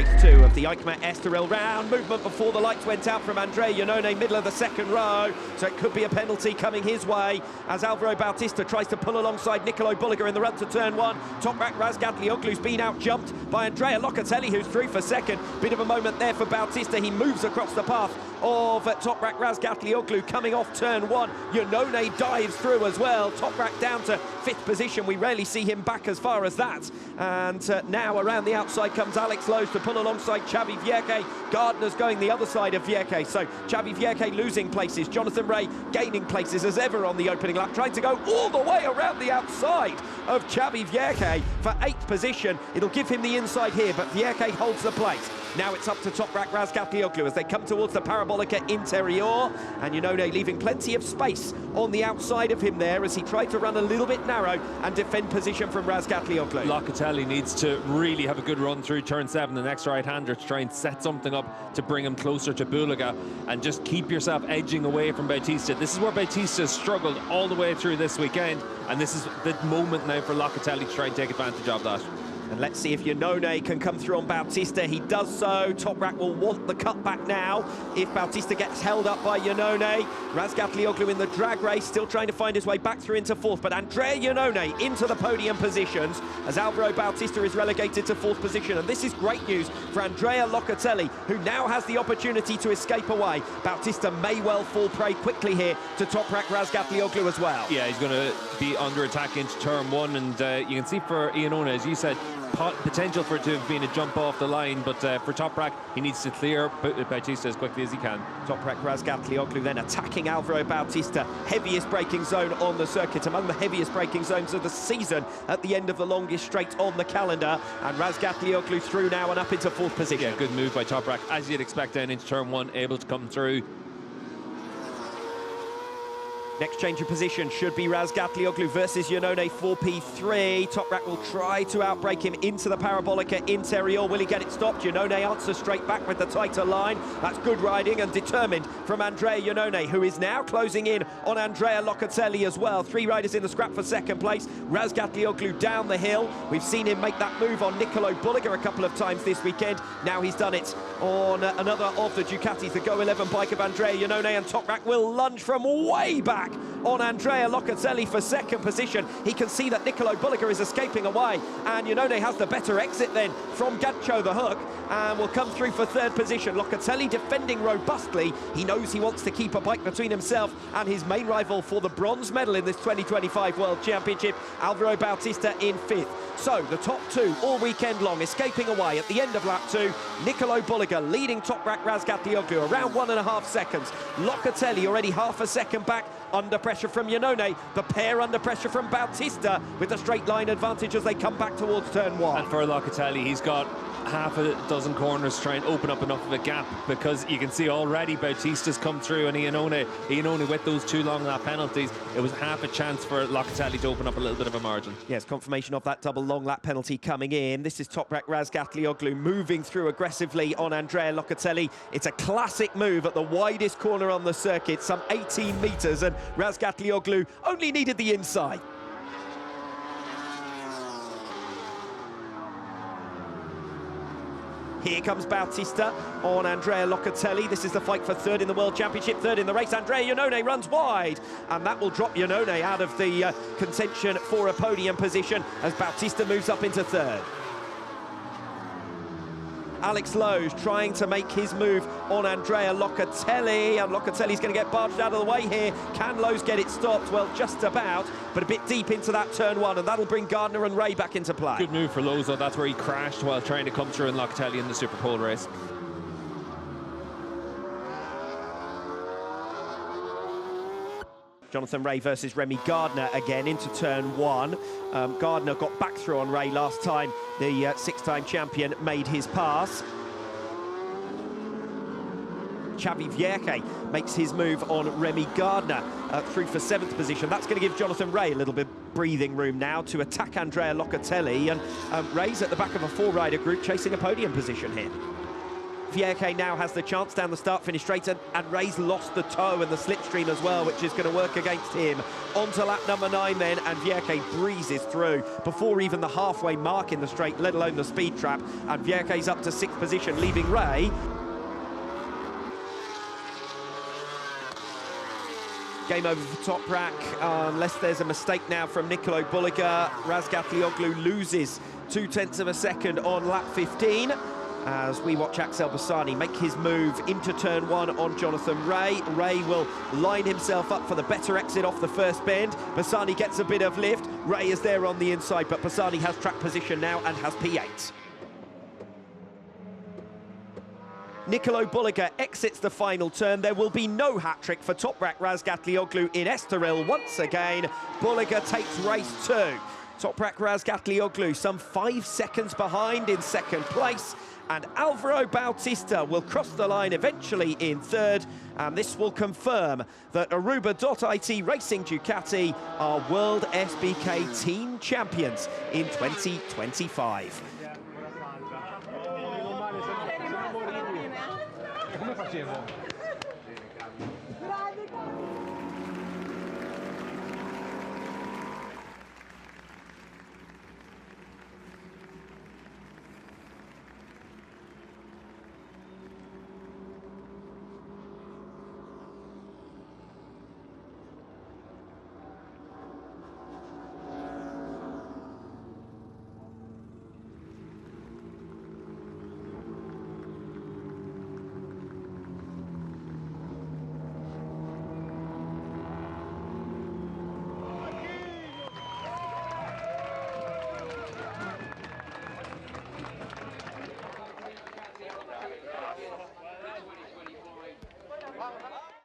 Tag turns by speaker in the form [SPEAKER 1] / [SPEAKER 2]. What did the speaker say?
[SPEAKER 1] Race 2 of the Eichmann Estoril round. Movement before the lights went out from Andrea Iannone, middle of the second row. So it could be a penalty coming his way as Alvaro Bautista tries to pull alongside Nicolo Bulliger in the run to turn 1. Toprak Razgatlioglu's been out-jumped by Andrea Locatelli, who's through for second. Bit of a moment there for Bautista. He moves across the path of Toprak Razgatlioglu coming off turn 1. Iannone dives through as well. Toprak down to 5th position. We rarely see him back as far as that. And now around the outside comes Alex Lowe's to pull alongside Xavi Vierque. Gardner's going the other side of Vierque. So Xavi Vierque losing places. Jonathan Ray gaining places as ever on the opening lap, trying to go all the way around the outside of Xavi Vierque for 8th position. It'll give him the inside here, but Vierque holds the place. Now it's up to Toprak Razgatlioglu as they come towards the Parabolica Interior, and Iannone leaving plenty of space on the outside of him there as he tried to run a little bit narrow and defend position from Razgatlioglu.
[SPEAKER 2] Locatelli needs to really have a good run through turn 7, the next right-hander, to try and set something up to bring him closer to Bulliger, and just keep yourself edging away from Bautista. This is where Bautista has struggled all the way through this weekend, and this is the moment now for Locatelli to try and take advantage of that.
[SPEAKER 1] And let's see if Iannone can come through on Bautista. He does so. Toprak will want the cutback now if Bautista gets held up by Iannone. Razgatlioglu in the drag race, still trying to find his way back through into 4th. But Andrea Iannone into the podium positions as Alvaro Bautista is relegated to 4th position. And this is great news for Andrea Locatelli, who now has the opportunity to escape away. Bautista may well fall prey quickly here to Toprak Razgatlioglu as well.
[SPEAKER 2] Yeah, he's going to be under attack into turn 1. And you can see for Iannone, as you said, potential for it to have been a jump off the line, but for Toprak, he needs to clear Bautista as quickly as he can.
[SPEAKER 1] Toprak Razgatlioglu then attacking Alvaro Bautista. Heaviest braking zone on the circuit, among the heaviest braking zones of the season at the end of the longest straight on the calendar. And Razgatlioglu through now and up into 4th position.
[SPEAKER 2] Yeah, good move by Toprak, as you'd expect down into turn 1, able to come through.
[SPEAKER 1] Next change of position should be Razgatlioglu versus Iannone 4P3. Toprak will try to outbrake him into the Parabolica Interior. Will he get it stopped? Iannone answers straight back with the tighter line. That's good riding and determined from Andrea Iannone, who is now closing in on Andrea Locatelli as well. 3 riders in the scrap for 2nd place. Razgatlioglu down the hill. We've seen him make that move on Nicolo Bulliger a couple of times this weekend. Now he's done it on another of the Ducatis, the Go 11 bike of Andrea Iannone, and Toprak will lunge from way back on Andrea Locatelli for 2nd position. He can see that Nicolo Bulliger is escaping away, and Iannone has the better exit then from Gancho the hook, and will come through for 3rd position. Locatelli defending robustly. He knows he wants to keep a bike between himself and his main rival for the bronze medal in this 2025 World Championship, Alvaro Bautista in 5th. So the top 2 all weekend long escaping away at the end of lap 2. Nicolo Bulliger leading Toprak Razgatlioglu around 1.5 seconds. Locatelli already half a second back, under pressure from Iannone. The pair under pressure from Bautista with the straight line advantage as they come back towards turn 1.
[SPEAKER 2] And for Locatelli, he's got half a dozen corners to try and open up enough of a gap, because you can see already Bautista's come through, and Iannone with those 2 long lap penalties, it was half a chance for Locatelli to open up a little bit of a margin.
[SPEAKER 1] Yes, confirmation of that double long lap penalty coming in. This is Toprak Razgatlioglu moving through aggressively on Andrea Locatelli. It's a classic move at the widest corner on the circuit, some 18 metres, and Razgatlioglu only needed the inside. Here comes Bautista on Andrea Locatelli. This is the fight for 3rd in the World Championship, 3rd in the race. Andrea Iannone runs wide, and that will drop Iannone out of the contention for a podium position as Bautista moves up into 3rd. Alex Lowe's trying to make his move on Andrea Locatelli, and Locatelli's going to get barged out of the way here. Can Lowe's get it stopped? Well, just about, but a bit deep into that turn 1, and that'll bring Gardner and Ray back into play.
[SPEAKER 2] Good move for Lowe's, though. That's where he crashed while trying to come through in Locatelli in the Super Pole race.
[SPEAKER 1] Jonathan Ray versus Remy Gardner again into turn 1. Gardner got back through on Ray last time the 6-time champion made his pass. Xavi Vierque makes his move on Remy Gardner through for 7th position. That's going to give Jonathan Ray a little bit breathing room now to attack Andrea Locatelli, and Ray's at the back of a 4-rider group chasing a podium position here. Vierke now has the chance down the start-finish straight, and Ray's lost the toe and the slipstream as well, which is going to work against him. On to lap number 9 then, and Vierke breezes through before even the halfway mark in the straight, let alone the speed trap, and Vierke's up to 6th position, leaving Ray game over for Toprak, unless there's a mistake now from Nicolo Bulliga. Razgatlioglu loses 0.2 of a second on lap 15 as we watch Axel Bassani make his move into turn 1 on Jonathan Ray. Ray will line himself up for the better exit off the first bend. Bassani gets a bit of lift. Ray is there on the inside, but Bassani has track position now and has P8. Nicolo Bulliga exits the final turn. There will be no hat-trick for Toprak Razgatlioglu in Estoril once again. Bulliga takes race 2. Toprak Razgatlioglu some 5 seconds behind in 2nd place, and Alvaro Bautista will cross the line eventually in 3rd, and this will confirm that Aruba.it Racing Ducati are WorldSBK team champions in 2025.
[SPEAKER 3] Come facevo?